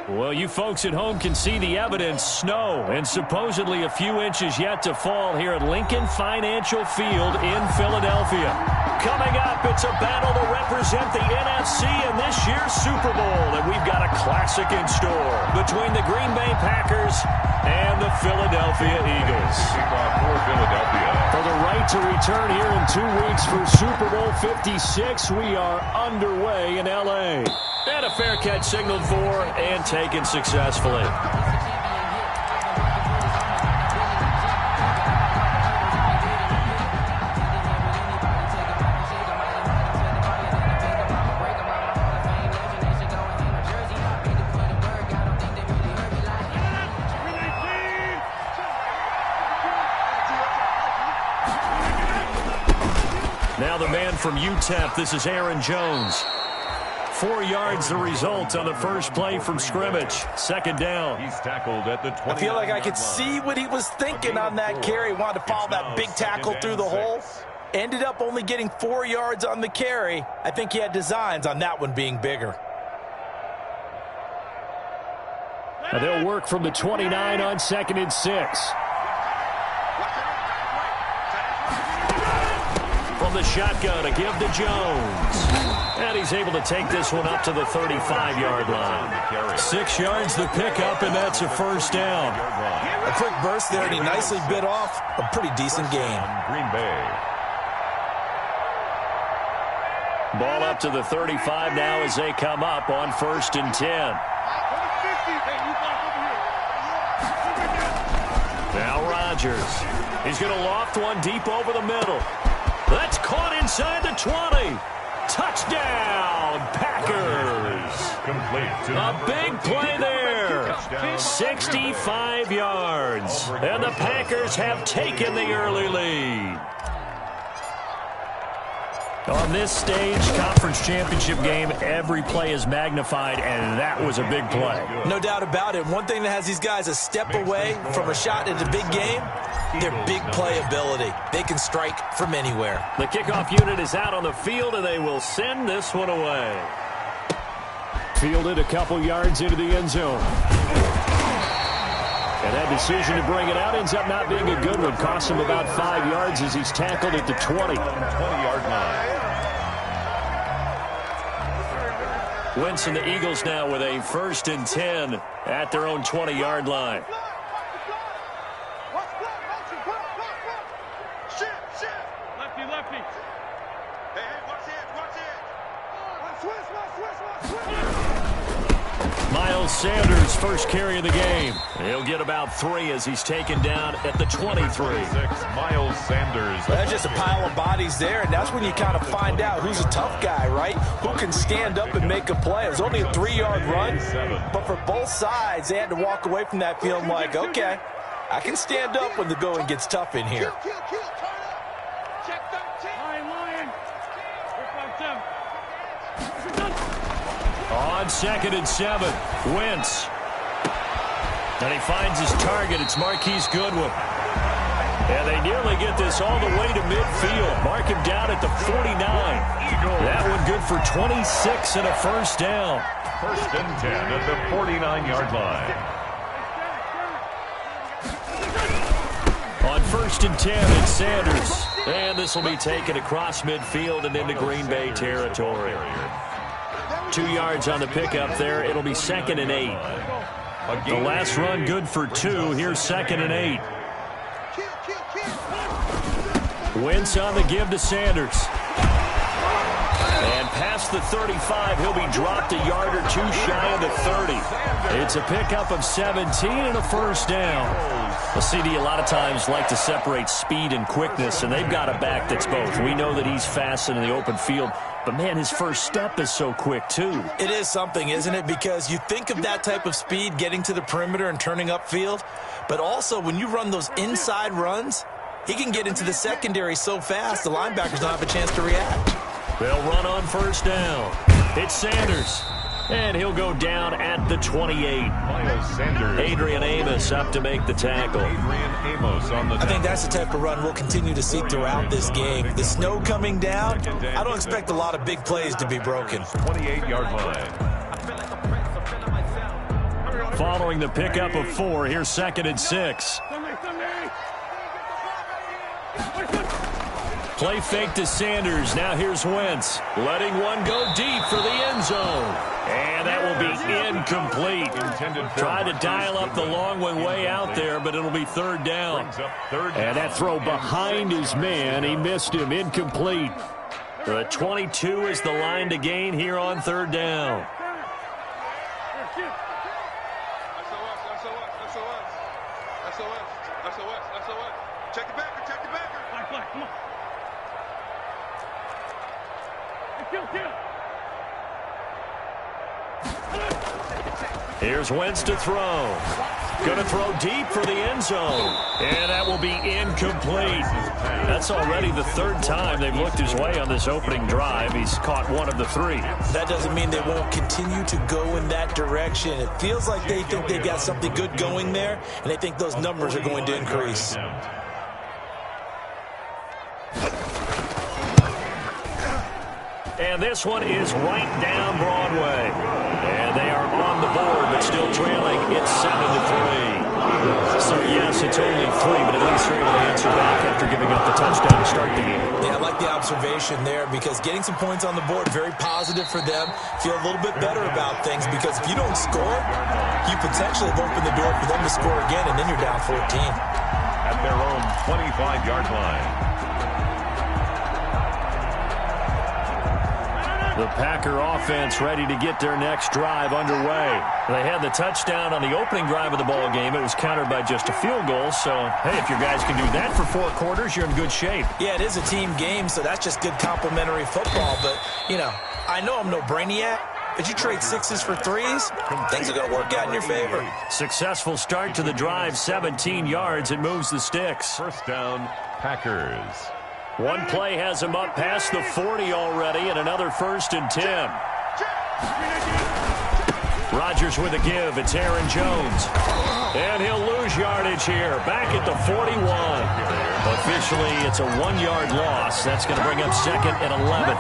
Well, you folks at home can see the evidence. Snow and supposedly a few inches yet to fall here at Lincoln Financial Field in Philadelphia. Coming up, it's a battle to represent the NFC in this year's Super Bowl. And we've got a classic in store between the Green Bay Packers and the Philadelphia Eagles. For the right to return here in 2 weeks for Super Bowl 56, we are underway in L.A. And a fair catch signaled for and taken successfully. Now the man from UTEP, this is Aaron Jones. 4 yards the result on the first play from scrimmage. Second down. He's tackled at the 20. I feel like I could see what he was thinking on that carry. Wanted to follow that big tackle through the hole. Ended up only getting 4 yards on the carry. I think he had designs on that one being bigger. And they'll work from the 29 on 2nd and 6. From the shotgun, a give to Jones. And he's able to take this one up to the 35-yard line. 6 yards the pickup, and that's a first down. A quick burst there, and he nicely bit off a pretty decent gain. Green Bay. Ball up to the 35 now as they come up on 1st and 10. Now Rodgers. He's going to loft one deep over the middle. That's caught inside the 20. Touchdown, Packers. A big play there. 65 yards. And the Packers have taken the early lead. On this stage, conference championship game, every play is magnified, and that was a big play. No doubt about it. One thing that has these guys a step away from a shot at the big game, their big play ability. They can strike from anywhere. The kickoff unit is out on the field, and they will send this one away. Fielded a couple yards into the end zone. And that decision to bring it out ends up not being a good one. Costs him about 5 yards as he's tackled at the 20. 20-yard line. Wentz and the Eagles now with a 1st and 10 at their own 20-yard line. Miles Sanders, first carry of the game. He'll get about 3 as he's taken down at the 23. Miles Sanders. That's just a pile of bodies there, and that's when you kind of find out who's a tough guy, right? Who can stand up and make a play. It was only a 3-yard run, but for both sides, they had to walk away from that feeling like, okay, I can stand up when the going gets tough in here. On 2nd and 7, Wentz. And he finds his target. It's Marquise Goodwin. And they nearly get this all the way to midfield. Mark him down at the 49. That one good for 26 and a first down. 1st and 10 at the 49-yard line. On 1st and 10, it's Sanders. And this will be taken across midfield and into Green Bay territory. 2 yards on the pickup there. It'll be 2nd and 8. The last run good for 2. Here's 2nd and 8. Wentz on the give to Sanders. And past the 35, he'll be dropped a yard or 2 shy of the 30. It's a pickup of 17 and a first down. The CD a lot of times like to separate speed and quickness, and they've got a back that's both. We know that he's fast in the open field, but, man, his first step is so quick, too. It is something, isn't it? Because you think of that type of speed getting to the perimeter and turning upfield, but also when you run those inside runs, he can get into the secondary so fast the linebackers don't have a chance to react. They'll run on first down. It's Sanders. And he'll go down at the 28. Miles Sanders. Adrian Amos up to make the tackle. Adrian Amos on the I think that's the type of run we'll continue to see throughout this game. The snow coming down, I don't expect a lot of big plays to be broken. 28-yard line. following the pickup of 4. Here's 2nd and 6. Play fake to Sanders. Now here's Wentz. Letting one go deep for the end zone. And that will be incomplete. Tried to dial up the long one way out there, but it'll be 3rd down. And that throw behind his man. He missed him. Incomplete. The 22 is the line to gain here on 3rd down. Check it back. Check it back. Come on. Here's Wentz to throw. Going to throw deep for the end zone. And that will be incomplete. That's already the 3rd time they've looked his way on this opening drive. He's caught 1 of the 3. That doesn't mean they won't continue to go in that direction. It feels like they think they've got something good going there, and they think those numbers are going to increase. And this one is right down Broadway. And they are on the board, but still trailing. It's 7-3. So, yes, it's only 3, but at least they're able to answer back after giving up the touchdown to start the game. Yeah, I like the observation there because getting some points on the board, very positive for them. Feel a little bit better about things because if you don't score, you potentially have opened the door for them to score again, and then you're down 14. At their own 25-yard line. The Packer offense ready to get their next drive underway. They had the touchdown on the opening drive of the ball game. It was countered by just a field goal. So, hey, if your guys can do that for 4 quarters, you're in good shape. Yeah, it is a team game, so that's just good complimentary football. But, you know, I know I'm no brainiac, but you trade 6s for 3s, things are going to work out in your favor. Successful start to the drive, 17 yards. It moves the sticks. 1st down, Packers. One play has him up past the 40 already, and another 1st and 10. Rodgers with a give. It's Aaron Jones. And he'll lose yardage here. Back at the 41. Officially, it's a 1-yard loss. That's going to bring up 2nd and 11.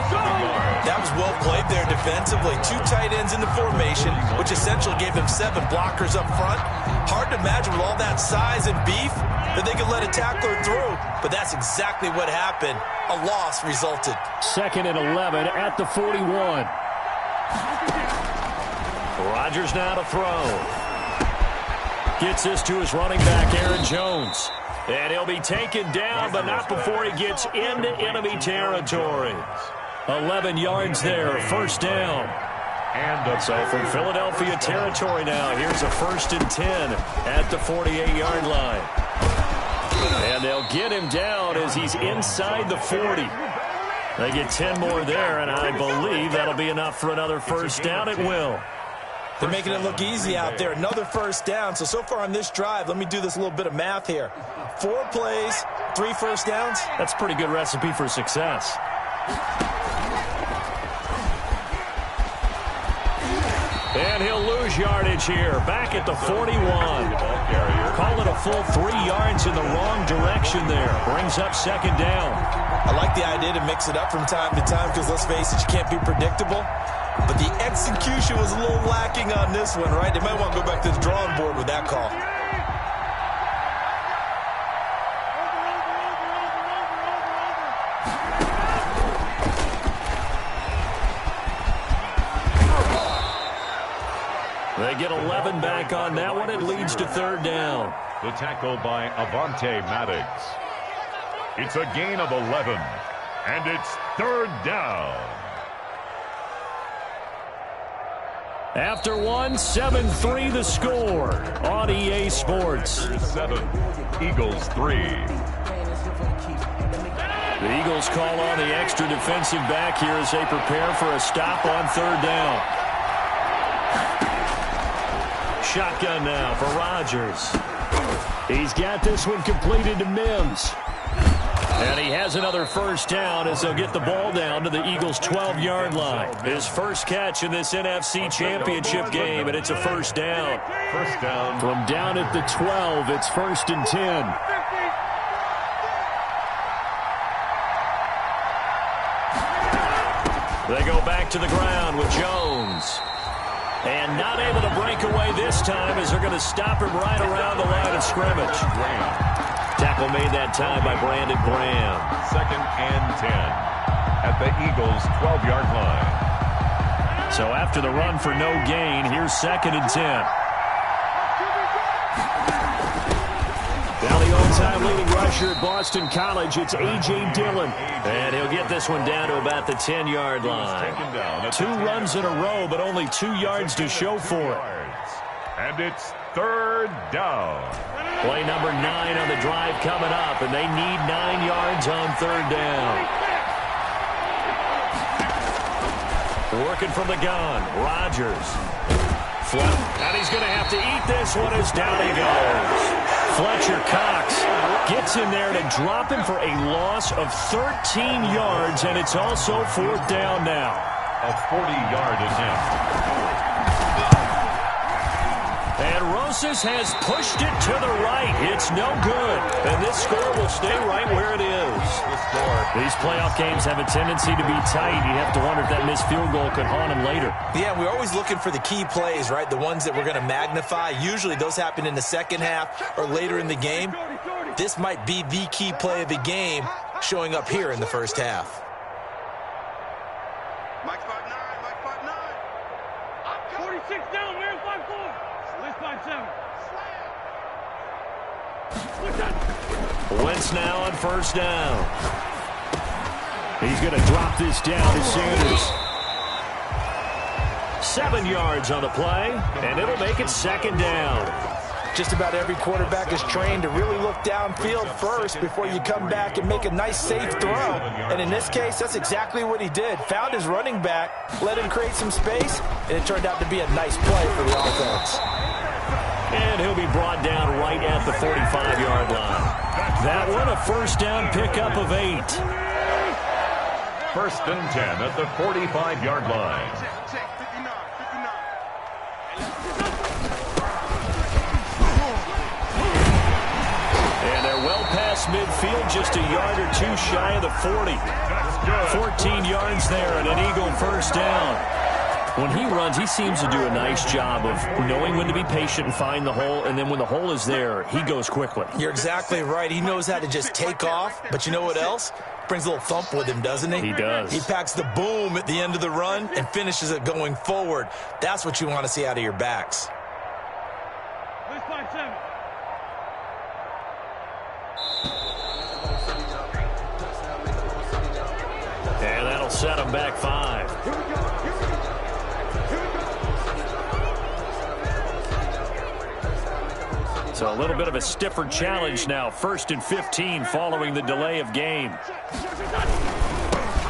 That was well played there defensively. 2 tight ends in the formation, which essentially gave them 7 blockers up front. Hard to imagine with all that size and beef that they could let a tackler through, but that's exactly what happened. A loss resulted. 2nd and 11 at the 41. Rodgers now to throw. Gets this to his running back, Aaron Jones. And he'll be taken down, but not before he gets into enemy territory. 11 yards there, 1st down. And so from Philadelphia territory now, here's a 1st and 10 at the 48-yard line. And they'll get him down as he's inside the 40. They get 10 more there, and I believe that'll be enough for another 1st down. It will. They're making it look easy out there. Another 1st down. So far on this drive, let me do this little bit of math here. 4 plays, 3 1st downs. That's a pretty good recipe for success. And he'll lose yardage here. Back at the 41. Call it a full 3 yards in the wrong direction there. Brings up 2nd down. I like the idea to mix it up from time to time because, let's face it, you can't be predictable. But the execution was a little lacking on this one, right? They might want to go back to the drawing board with that call. They get 11 back on that one. It leads to 3rd down. The tackle by Avonte Maddox. It's a gain of 11, and it's 3rd down. After 1, 7-3 the score on EA Sports. 7, Eagles 3. The Eagles call on the extra defensive back here as they prepare for a stop on 3rd down. Shotgun now for Rodgers. He's got this one completed to Mims. And he has another 1st down as they'll get the ball down to the Eagles' 12-yard line. His first catch in this NFC Championship game, and it's a 1st down. 1st down. From down at the 12, it's 1st and 10. They go back to the ground with Jones. And Not able to break away this time as they're going to stop him right around the line of scrimmage. Tackle made that time by Brandon Graham. 2nd and 10 at the Eagles' 12-yard line. So after the run for no gain, here's 2nd and 10. Now the all-time leading rusher at Boston College, it's A.J. Dillon. And he'll get this one down to about the 10-yard line. 2 runs in a row, but only 2 yards to show for it. And it's 3rd down. Play number 9 on the drive coming up, and they need 9 yards on 3rd down. Working from the gun, Rodgers. And he's going to have to eat this one as down he goes. Fletcher Cox gets in there to drop him for a loss of 13 yards, and it's also 4th down now. A 40-yard attempt. And Rosas has pushed it to the right. It's no good. And this score will stay right where it is. These playoff games have a tendency to be tight. You have to wonder if that missed field goal could haunt him later. Yeah, we're always looking for the key plays, right? The ones that we're going to magnify. Usually those happen in the second half or later in the game. This might be the key play of the game showing up here in the first half. Mike 5'9", Mike 5'9". 46 down, man, 5'4". Let's 5'7". Wentz now on 1st down. He's going to drop this down to Sanders. 7 yards on the play, and it'll make it 2nd down. Just about every quarterback is trained to really look downfield first before you come back and make a nice, safe throw. And in this case, that's exactly what he did. Found his running back, let him create some space, and it turned out to be a nice play for the offense. And he'll be brought down right at the 45-yard line. That one, a 1st down pickup of 8. 1st and 10 at the 45-yard line. Check, 59, 59. And they're well past midfield, just a yard or 2 shy of the 40. 14 yards there and an Eagle 1st down. When he runs, he seems to do a nice job of knowing when to be patient and find the hole, and then when the hole is there, he goes quickly. You're exactly right. He knows how to just take off, but you know what else? Brings a little thump with him, doesn't he? He does. He packs the boom at the end of the run and finishes it going forward. That's what you want to see out of your backs. Let's 5'7". And that'll set him back 5. So a little bit of a stiffer challenge now. 1st and 15 following the delay of game.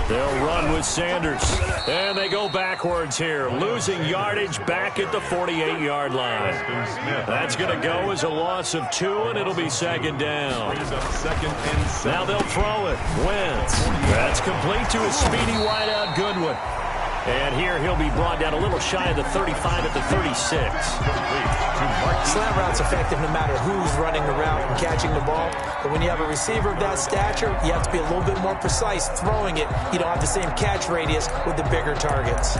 They'll run with Sanders. And they go backwards here. Losing yardage back at the 48-yard line. That's going to go as a loss of 2, and it'll be 2nd down. Now they'll throw it. Wentz. That's complete to his speedy wideout Goodwin. And here he'll be brought down a little shy of the 35 at the 36. Slant route's effective no matter who's running the route and catching the ball. But when you have a receiver of that stature, you have to be a little bit more precise throwing it. You don't have the same catch radius with the bigger targets.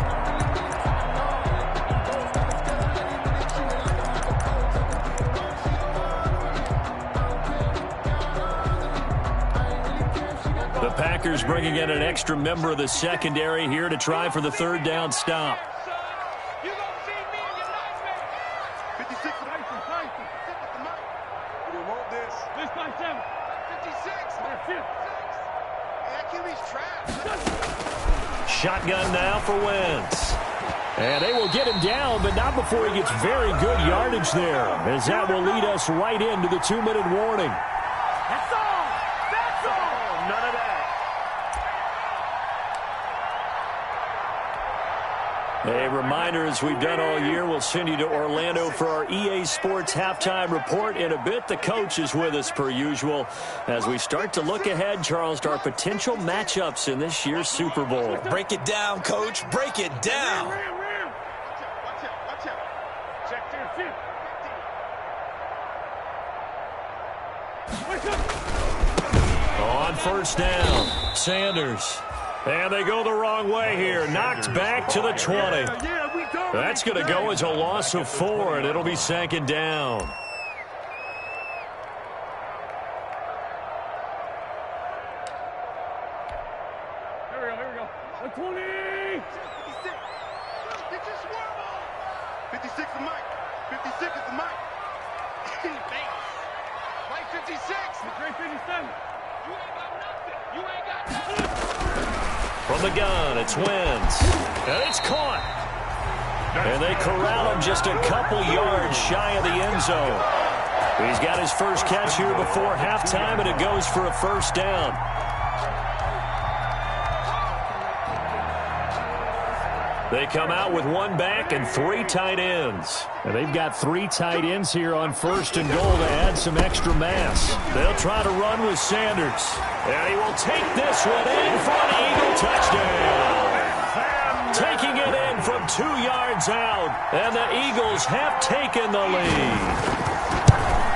The Packers bringing in an extra member of the secondary here to try for the 3rd down stop. You don't see me in your nightmare. 56. You want this? Let's 5'7". 56. That's it. That QB's trapped. Shotgun now for Wentz. And they will get him down, but not before he gets very good yardage there, as that will lead us right into the 2-minute warning. That's all. That's all. None of that. A reminder, as we've done all year, we'll send you to Orlando for our EA Sports halftime report. In a bit, the coach is with us per usual as we start to look ahead, Charles, to our potential matchups in this year's Super Bowl. Break it down, Coach. Break it down. Watch out, watch out. Check their feet. On 1st down, Sanders. And they go the wrong way here. Knocked back to the 20. Yeah, we done. That's going to go as a loss of 4, and it'll be 2nd down. Here we go. 20! 56 is Mike. 56 is the Mike. Mike 56. Great 57. You ain't got nothing. You ain't got nothing. From the gun, it's Wentz. And it's caught. And they corral him just a couple yards shy of the end zone. He's got his first catch here before halftime, and it goes for a 1st down. They come out with 1 back and 3 tight ends. And they've got 3 tight ends here on 1st and goal to add some extra mass. They'll try to run with Sanders. And he will take this one in for an Eagle touchdown. Taking it in from 2 yards out. And the Eagles have taken the lead.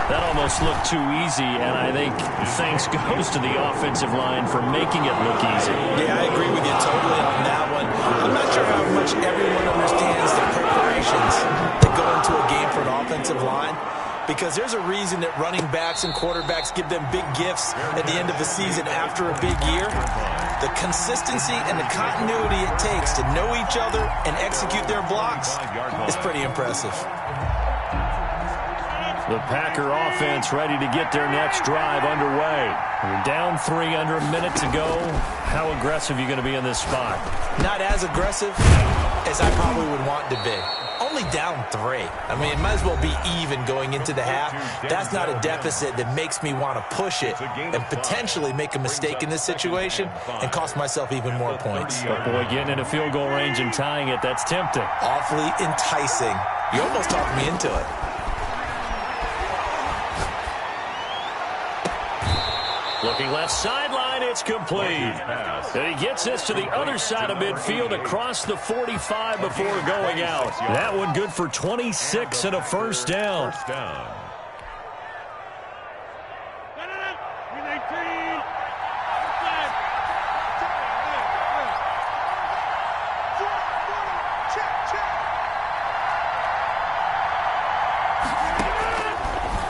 That almost looked too easy, and I think thanks goes to the offensive line for making it look easy. Yeah, I agree with you totally on that one. I'm not sure how much everyone understands the preparations that go into a game for an offensive line, because there's a reason that running backs and quarterbacks give them big gifts at the end of the season after a big year. The consistency and the continuity it takes to know each other and execute their blocks is pretty impressive. The Packer offense ready to get their next drive underway. You're down 3 under a minute to go. How aggressive are you going to be in this spot? Not as aggressive as I probably would want to be. Only down 3. I mean, it might as well be even going into the half. That's not a deficit that makes me want to push it and potentially make a mistake in this situation and cost myself even more points. But boy, getting in a field goal range and tying it, that's tempting. Awfully enticing. You almost talked me into it. Looking left sideline, it's complete. And he gets this to the other side of midfield across the 45 before going out. That one good for 26 and a 1st down.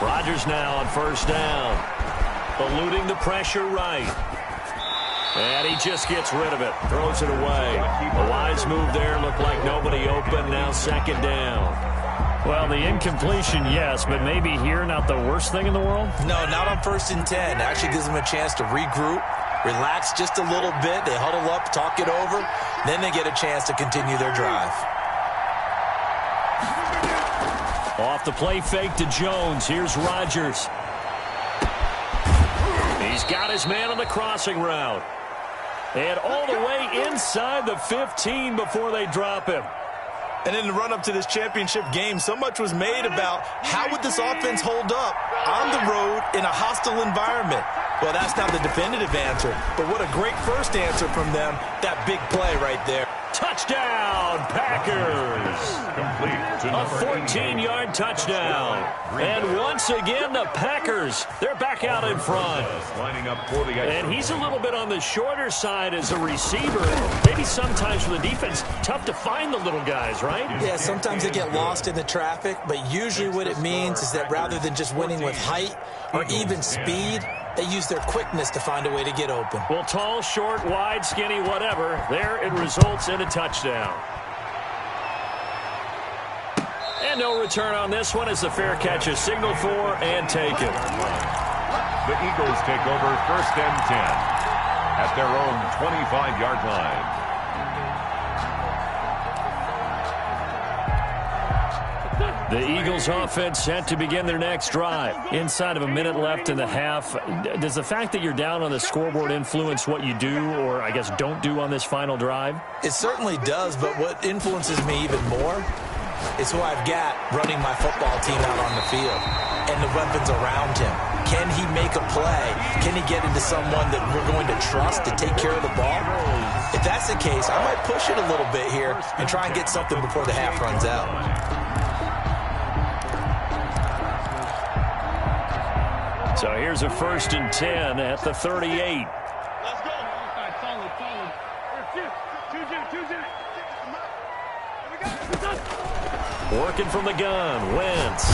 Rodgers now on 1st down. Eluding the pressure right. And he just gets rid of it. Throws it away. A wise move there. Looked like nobody open. Now 2nd down. Well, the incompletion, yes, but maybe here not the worst thing in the world? No, not on 1st and 10. Actually gives them a chance to regroup, relax just a little bit. They huddle up, talk it over. Then they get a chance to continue their drive. Off the play fake to Jones. Here's Rodgers. He's got his man on the crossing route. And all the way inside the 15 before they drop him. And in the run-up to this championship game, so much was made about how would this offense hold up on the road in a hostile environment. Well, that's not the definitive answer, but what a great first answer from them. That big play right there. Touchdown, Packers. A 14-yard touchdown. And once again, the Packers, they're back out in front. And he's a little bit on the shorter side as a receiver. Maybe sometimes for the defense, tough to find the little guys, right? Yeah, sometimes they get lost in the traffic, but usually what it means is that rather than just winning with height or even speed, they use their quickness to find a way to get open. Well, tall, short, wide, skinny, whatever, there it results in a touchdown. And no return on this one as the fair catch is signaled for and taken. The Eagles take over 1st and 10 at their own 25-yard line. The Eagles offense set to begin their next drive. Inside of a minute left in the half. Does the fact that you're down on the scoreboard influence what you do or, I guess, don't do on this final drive? It certainly does, but what influences me even more is who I've got running my football team out on the field and the weapons around him. Can he make a play? Can he get into someone that we're going to trust to take care of the ball? If that's the case, I might push it a little bit here and try and get something before the half runs out. So here's a 1st and 10 at the 38. Let's go. Solid. Two. Here we go. Working from the gun, Wentz.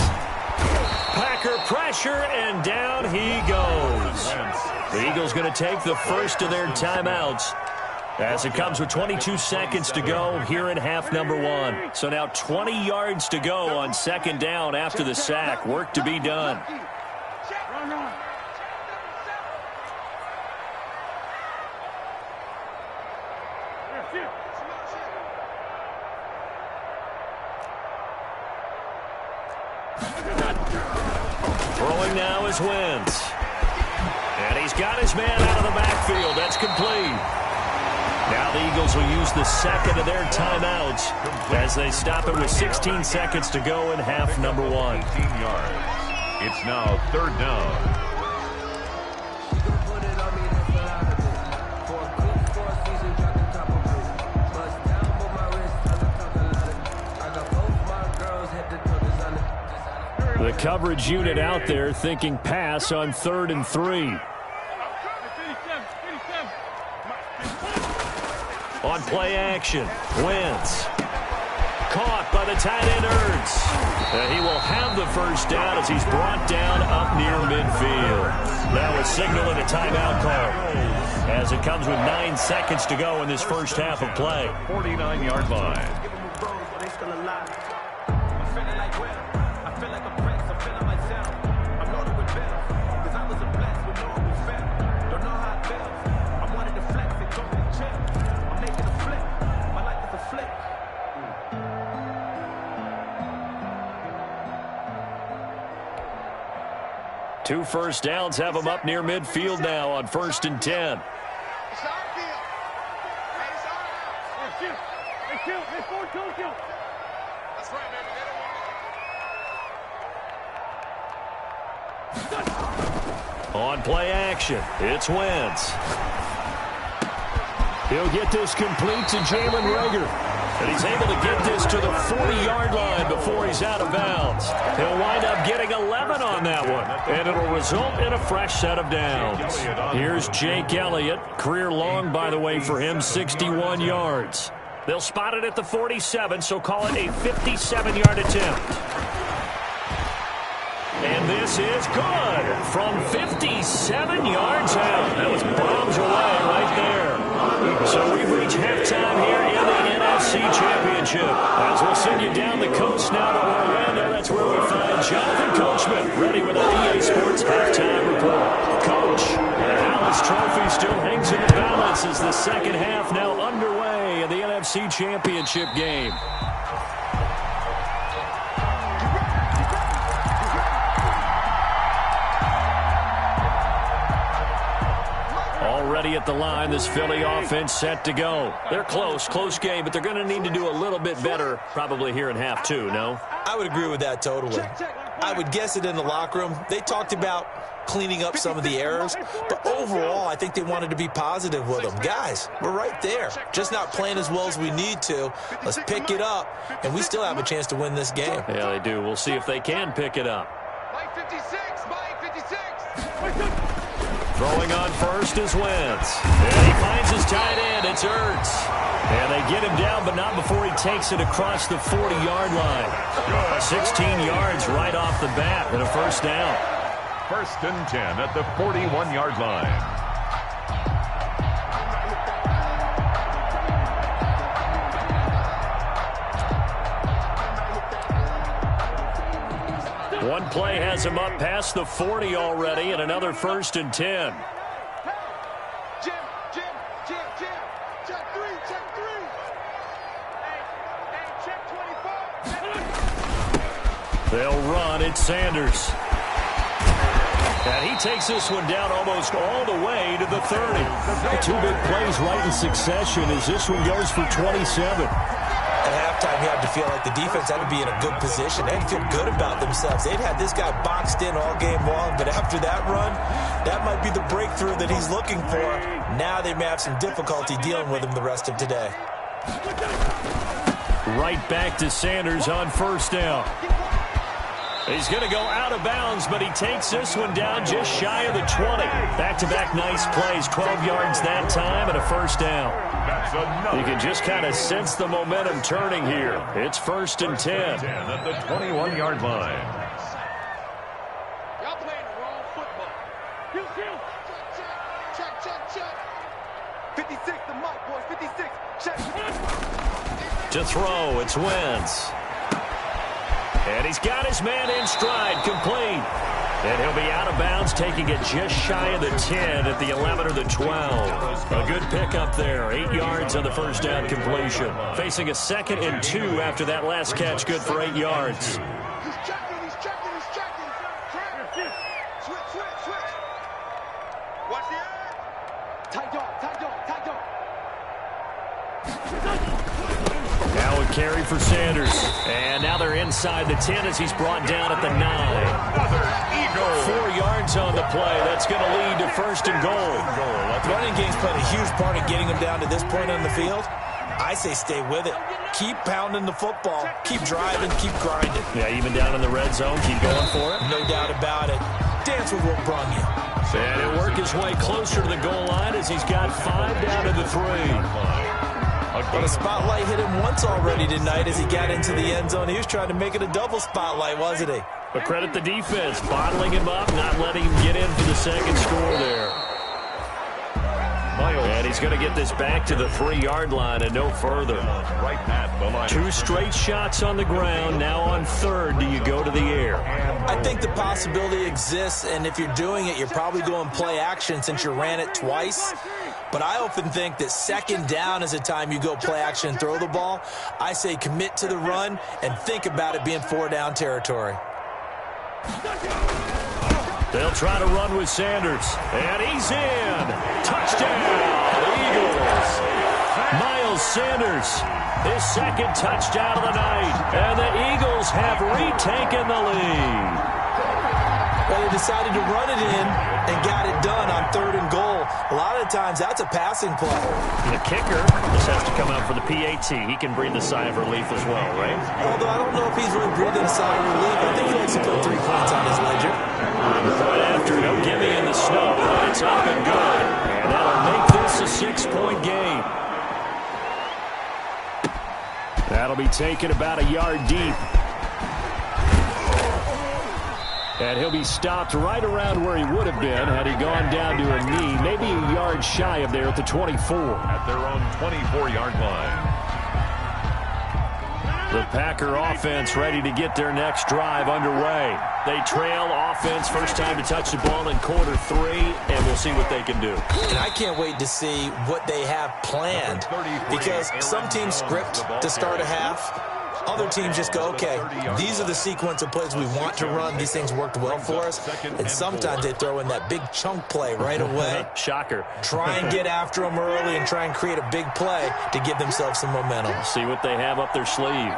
Packer pressure, and down he goes. The Eagles going to take the first of their timeouts as it comes with 22 seconds to go here in half number one. So now 20 yards to go on second down after the sack. Work to be done. Throwing now is Wentz. And he's got his man out of the backfield. That's complete. Now the Eagles will use the second of their timeouts as they stop it with 16 seconds to go in half number one. 18 yards. It's now third down. The coverage unit out there thinking pass on 3rd and 3. On play action, Wentz. Caught by the tight end Ertz. He will have the first down as he's brought down up near midfield. Now a signal and a timeout call as it comes with 9 seconds to go in this first half of play. 49-yard line. Two first downs have them up near midfield now on 1st and 10. On play action, it's Wentz. He'll get this complete to Jalen Reagor. And he's able to get this to the 40-yard line before he's out of bounds. He'll wind up getting 11 on that one. And it'll result in a fresh set of downs. Here's Jake Elliott. Career long, by the way, for him, 61 yards. They'll spot it at the 47, so call it a 57-yard attempt. And this is good from 57 yards out. That was bombs away right there. So we've reached halftime here in the NFC Championship. As we'll send you down the coast now to Orlando, that's where we find Jonathan Coachman, ready with our EA Sports halftime report. Coach, the Hallis Trophy still hangs in the balance as the second half now underway in the NFC Championship game. Already at the line, this Philly offense set to go. They're close game, but they're going to need to do a little bit better probably here in half two, no? I would agree with that totally. I would guess it in the locker room. They talked about cleaning up some of the errors, but overall, I think they wanted to be positive with them. Guys, we're right there. Just not playing as well as we need to. Let's pick it up, and we still have a chance to win this game. Yeah, they do. We'll see if they can pick it up. Mike 56, Mike 56. Throwing on first is Wentz. And he finds his tight end. It's Ertz. And they get him down, but not before he takes it across the 40-yard line. 16 yards right off the bat and a first down. 1st and 10 at the 41-yard line. One play has him up past the 40 already, and another 1st and 10. Jim. Check three. Hey, check 24. They'll run. It's Sanders. And he takes this one down almost all the way to the 30. Two big plays right in succession as this one goes for 27. At halftime, you have to feel like the defense had to be in a good position. They had to feel good about themselves. They'd had this guy boxed in all game long, but after that run, that might be the breakthrough that he's looking for. Now they may have some difficulty dealing with him the rest of today. Right back to Sanders on first down. He's going to go out of bounds, but he takes this one down just shy of the 20. Back-to-back nice plays, 12 yards that time and a first down. It's another. You can just kind of sense the momentum turning here. It's 1st and 10. 10 at the 21-yard line. Y'all playing the wrong football. Check. 56, the mic, boys. 56. Check. To throw, it's Wentz. And he's got his man in stride, complete. And he'll be out of bounds, taking it just shy of the 10 at the 11 or the 12. A good pickup there. 8 yards on the first down completion. Facing a 2nd and 2 after that last catch, good for 8 yards. He's checking. Switch. Watch the edge. Tight dog. Now a carry for Sanders. And now they're inside the 10 as he's brought down at the 9. Another Eagle. 4 yards on the play. That's going to lead to 1st and goal. Running game's played a huge part in getting him down to this point on the field. I say stay with it. Keep pounding the football. Keep driving. Keep grinding. Yeah, even down in the red zone, keep going for it. No doubt about it. Dance with what brung you. And he'll work his way closer to the goal line as he's got 5 down to the 3. But a spotlight hit him once already tonight as he got into the end zone. He was trying to make it a double spotlight, wasn't he? But credit the defense, bottling him up, not letting him get in for the second score there. And he's going to get this back to the 3-yard line and no further. Right at the line. 2 straight shots on the ground. Now on 3rd, do you go to the air? I think the possibility exists, and if you're doing it, you're probably going play action since you ran it twice. But I often think that 2nd down is the time you go play action and throw the ball. I say commit to the run and think about it being 4-down territory. They'll try to run with Sanders. And he's in. Touchdown, Eagles. Miles Sanders, his 2nd touchdown of the night. And the Eagles have retaken the lead. Well, they decided to run it in and got it done on 3rd and goal. A lot of times, that's a passing play. The kicker just has to come out for the PAT. He can breathe a sigh of relief as well, right? Although I don't know if he's really breathing a sigh of relief. I think he likes to put 3 points on his ledger. Right after, no gimme in the snow. It's up and good. And that'll make this a 6-point game. That'll be taken about a yard deep. And he'll be stopped right around where he would have been had he gone down to a knee, maybe a yard shy of there at the 24. At their own 24-yard line. The Packer offense ready to get their next drive underway. They trail offense, first time to touch the ball in quarter 3, and we'll see what they can do. And I can't wait to see what they have planned, because some teams script to start a half. Other teams just go, okay, these are the sequence of plays we want to run. These things worked well for us. And sometimes they throw in that big chunk play right away. Shocker. Try and get after them early and try and create a big play to give themselves some momentum. See what they have up their sleeve.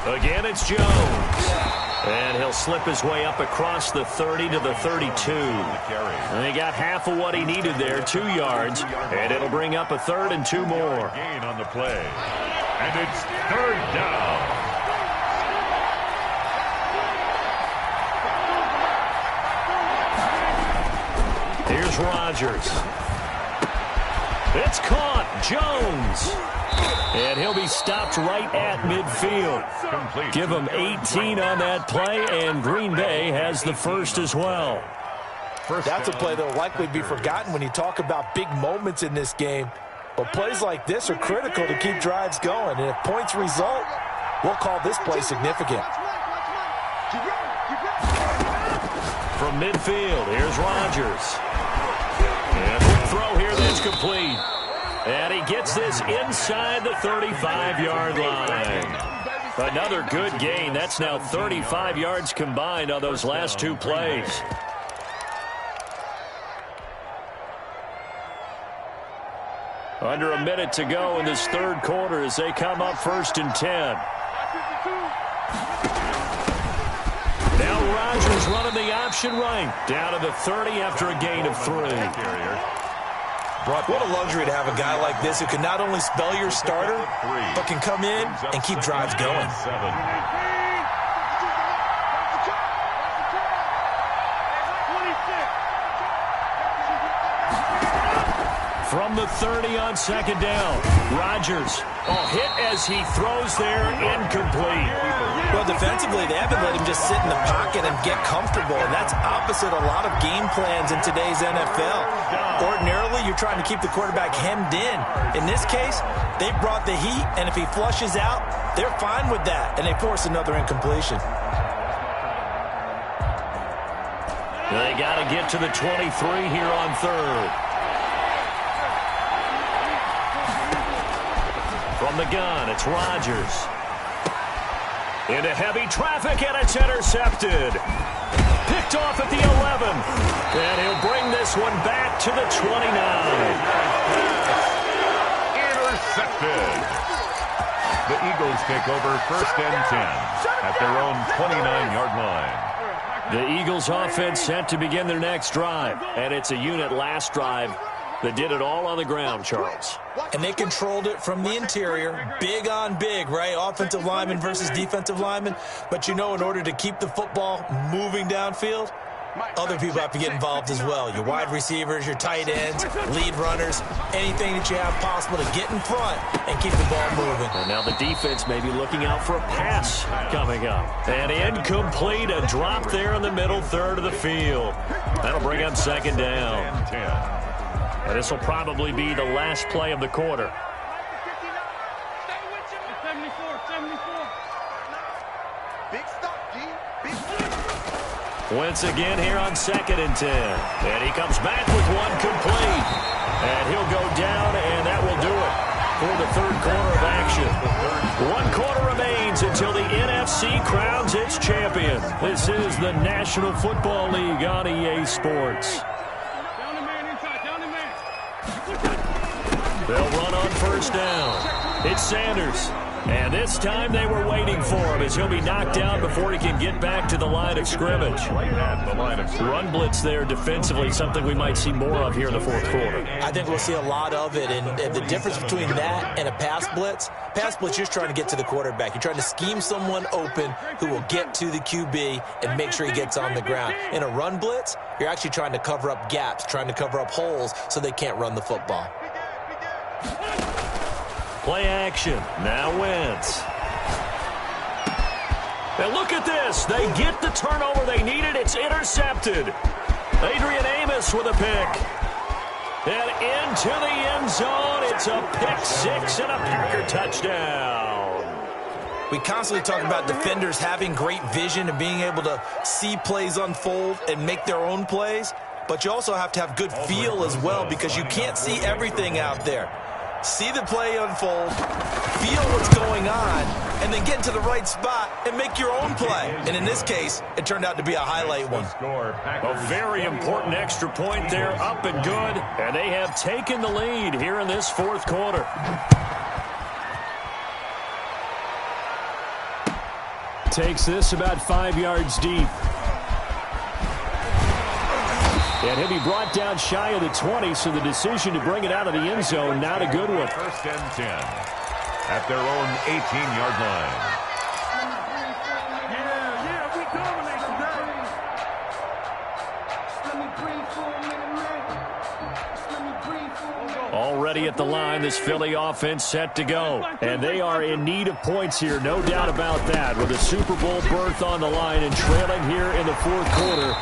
Again, it's Jones. And he'll slip his way up across the 30 to the 32. And he got half of what he needed there, 2 yards. And it'll bring up a 3rd and 2 more. Gain on the play. And it's 3rd down. Here's Rodgers. It's caught. Jones. And he'll be stopped right at midfield. Complete. Give him 18 on that play, and Green Bay has the first as well. That's a play that will likely be forgotten when you talk about big moments in this game. But plays like this are critical to keep drives going. And if points result, we'll call this play significant. From midfield, here's Rodgers. And quick throw here that's complete. And he gets this inside the 35-yard line. Another good gain. That's now 35 yards combined on those last 2 plays. Under a minute to go in this 3rd quarter as they come up 1st and 10. Now Rodgers running the option right. Down to the 30 after a gain of 3. What a luxury to have a guy like this who can not only spell your starter, but can come in and keep drives going. From the 30 on second down, Rodgers. Hit as he throws there, incomplete. Well, defensively, they haven't let him just sit in the pocket and get comfortable, and that's opposite a lot of game plans in today's NFL. Ordinarily, you're trying to keep the quarterback hemmed in. In this case, they brought the heat, and if he flushes out, they're fine with that, and they force another incompletion. They got to get to the 23 here on third. From the gun, it's Rodgers. Into heavy traffic, and it's intercepted. Picked off at the 11. And he'll bring this one back to the 29. Intercepted. The Eagles take over 1st and 10 at their own 29-yard line. The Eagles offense set to begin their next drive. And it's a unit last drive that did it all on the ground, Charles. And they controlled it from the interior, big on big, right? Offensive lineman versus defensive lineman. But you know, in order to keep the football moving downfield, other people have to get involved as well. Your wide receivers, your tight ends, lead runners, anything that you have possible to get in front and keep the ball moving. And now the defense may be looking out for a pass coming up. And incomplete, a drop there in the middle third of the field. That'll bring up second down. And this will probably be the last play of the quarter. Wentz again here on 2nd and 10. And he comes back with one complete. And he'll go down, and that will do it for the third quarter of action. 1 quarter remains until the NFC crowns its champion. This is the National Football League on EA Sports. They'll run on 1st down. It's Sanders. And this time they were waiting for him as he'll be knocked down before he can get back to the line of scrimmage. Run blitz there defensively, something we might see more of here in the 4th quarter. I think we'll see a lot of it. And the difference between that and a pass blitz, you're just trying to get to the quarterback. You're trying to scheme someone open who will get to the QB and make sure he gets on the ground. In a run blitz, you're actually trying to cover up gaps, trying to cover up holes so they can't run the football. Play action. Now Wentz. And look at this. They get the turnover they needed. It's intercepted. Adrian Amos with a pick. And into the end zone. It's a pick six and a Packer touchdown. We constantly talk about defenders having great vision and being able to see plays unfold and make their own plays. But you also have to have good feel as well because you can't see everything out there. See the play unfold, feel what's going on, and then get into the right spot and make your own play. And in this case, it turned out to be a highlight one. A very important extra point there, up and good. And they have taken the lead here in this 4th quarter. Takes this about 5 yards deep. And he'll be brought down shy of the 20, so the decision to bring it out of the end zone, not a good one. 1st and 10 at their own 18-yard line. We dominate today. Already at the line, this Philly offense set to go. And they are in need of points here, no doubt about that. With a Super Bowl berth on the line and trailing here in the 4th quarter,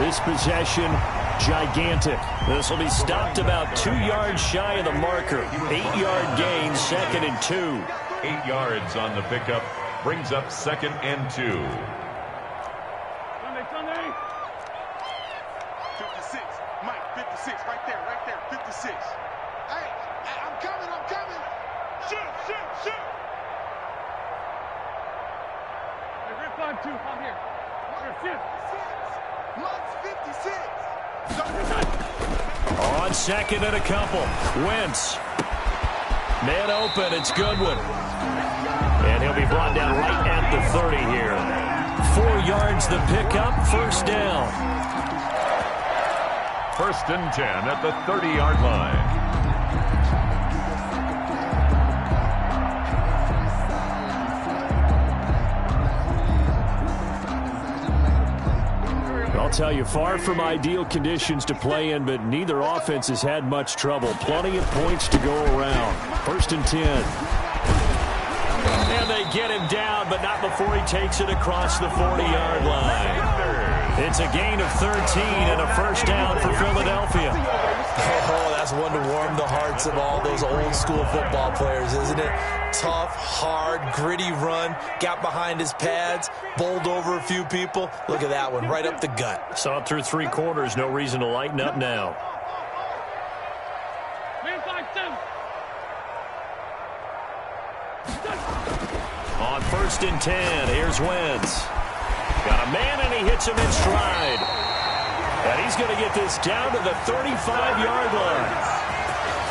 this possession gigantic. This will be stopped about 2 yards shy of the marker. 8-yard gain, 2nd and 2. 8 yards on the pickup brings up 2nd and 2. 56. Mike, 56. Right there. 56. Hey, I'm coming. Shoot. Hey, Red 5-2, out here. Red 5. Mike's 56. On 2nd and a couple. Wentz. Man open. It's Goodwin. And he'll be brought down right at the 30 here. 4 yards the pickup. 1st down. 1st and 10 at the 30-yard line. I'll tell you, far from ideal conditions to play in, but neither offense has had much trouble. Plenty of points to go around. 1st and 10. And they get him down, but not before he takes it across the 40-yard line. It's a gain of 13 and a 1st down for Philadelphia. Oh, that's one to warm the hearts of all those old-school football players, isn't it? Tough, hard, gritty run, got behind his pads, bowled over a few people. Look at that one, right up the gut. Saw it through 3 quarters, no reason to lighten up now. On 1st and 10, here's Wentz. Got a man, and he hits him in stride. And he's going to get this down to the 35-yard line.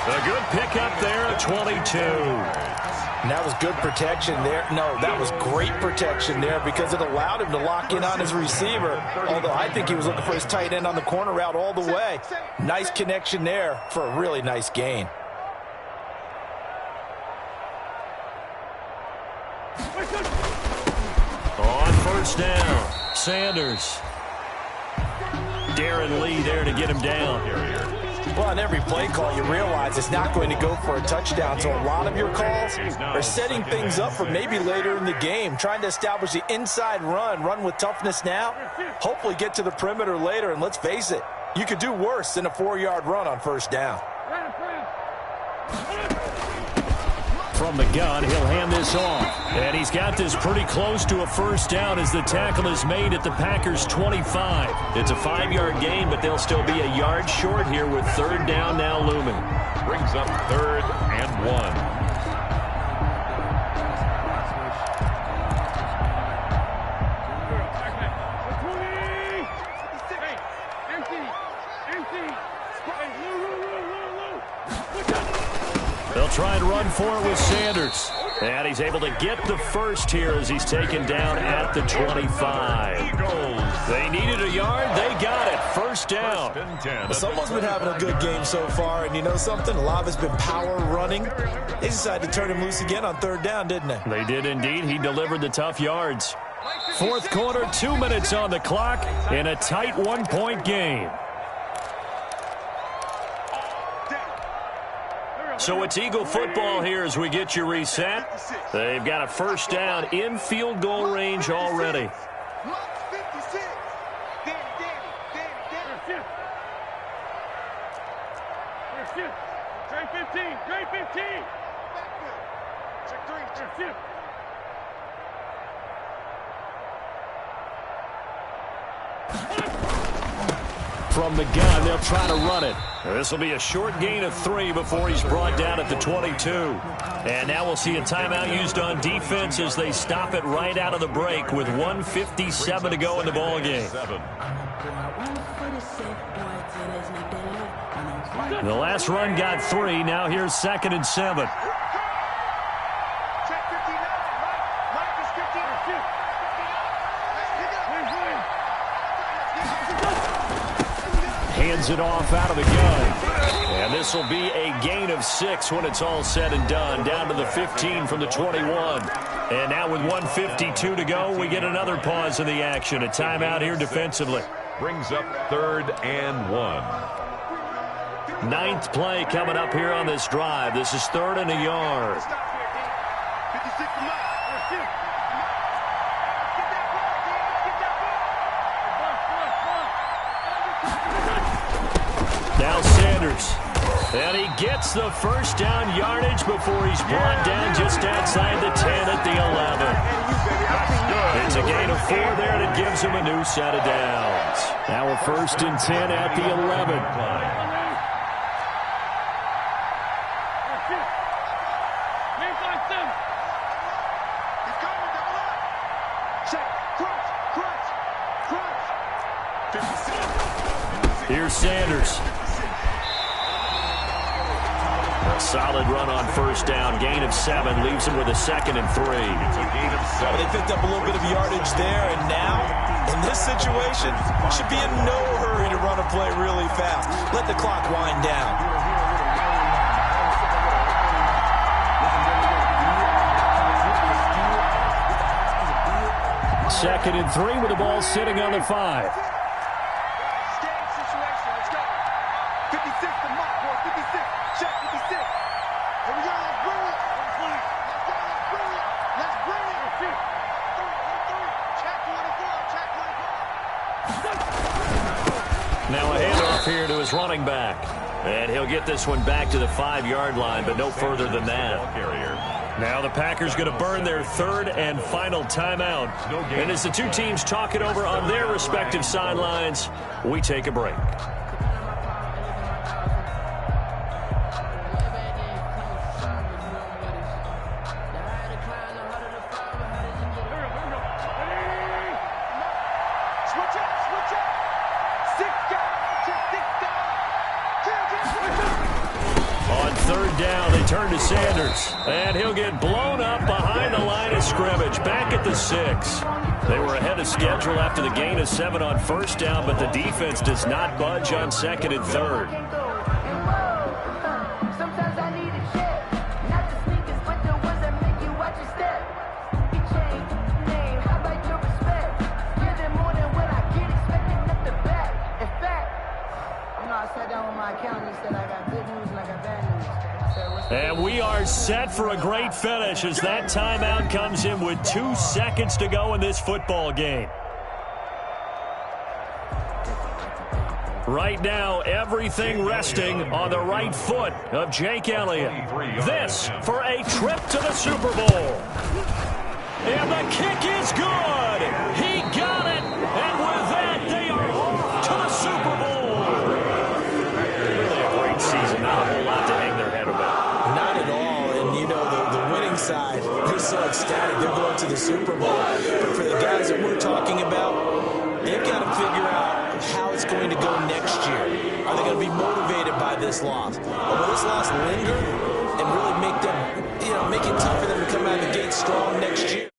A good pickup there at 22. And that was good protection there. No, that was great protection there because it allowed him to lock in on his receiver. Although I think he was looking for his tight end on the corner route all the way. Nice connection there for a really nice gain. On 1st down, Sanders. Darren Lee there to get him down. Well, on every play call, you realize it's not going to go for a touchdown. So a lot of your calls are setting things up for maybe later in the game, trying to establish the inside run with toughness now, hopefully get to the perimeter later. And let's face it, you could do worse than a 4-yard run on 1st down. From the gun, he'll hand this off. And he's got this pretty close to a 1st down as the tackle is made at the Packers' 25. It's a 5-yard gain, but they'll still be a yard short here with 3rd down now looming. Brings up 3rd and 1. They'll try and run for it with Sanders. And he's able to get the 1st here as he's taken down at the 25. They needed a yard. They got it. 1st down. Well, someone's been having a good game so far. And you know something? A lot of it's been power running. They decided to turn him loose again on 3rd down, didn't they? They did indeed. He delivered the tough yards. 4th quarter, 2 minutes on the clock in a tight 1-point game. So it's Eagle football here as we get you reset. They've got a 1st down in field goal range already. From the gun, they'll try to run it. This will be a short gain of 3 before he's brought down at the 22. And now we'll see a timeout used on defense as they stop it right out of the break with 1:57 to go in the ballgame. The last run got 3. Now here's 2nd and 7. Hands it off out of the gun. And this will be a gain of 6 when it's all said and done. Down to the 15 from the 21. And now with 1:52 to go, we get another pause in the action. A timeout here defensively. Brings up 3rd and 1. 9th play coming up here on this drive. This is 3rd and a yard. Now Sanders. And he gets the 1st down yardage before he's brought down just outside the 10 at the 11. It's a gain of 4 there, and it gives him a new set of downs. Now a 1st and 10 at the 11. Here's Sanders. A solid run on 1st down. Gain of 7 leaves him with a 2nd and 3. Well, they picked up a little bit of yardage there, and now, in this situation, should be in no hurry to run a play really fast. Let the clock wind down. Second and 3 with the ball sitting on the 5. check with the 6. Here we go, let's bring it. Let's go, let's bring it. Let's bring it. 3, check 24, check 24. Now a handoff here to his running back. And he'll get this one back to the 5-yard line, but no further than that. Now the Packers going to burn their third and final timeout. And as the two teams talk it over on their respective sidelines, we take a break. Turn to Sanders, and he'll get blown up behind the line of scrimmage, back at the 6. They were ahead of schedule after the gain of 7 on first down, but the defense does not budge on second and third. And we are set for a great finish as that timeout comes in with 2 seconds to go in this football game. Right now, everything resting on the right foot of Jake Elliott. This for a trip to the Super Bowl. And the kick is good. He got it. And with that, they are off to the Super Bowl. Really a great season. Not a whole lot to hang their head about. Not at all. And, you know, the winning side, they're so ecstatic. They're going to the Super Bowl. But for the guys that we're talking about, they've got to figure out how it's going to go next year. Are they going to be motivated by this loss? Or will this loss linger and really make them, make it tough for them to come out of the gate strong next year?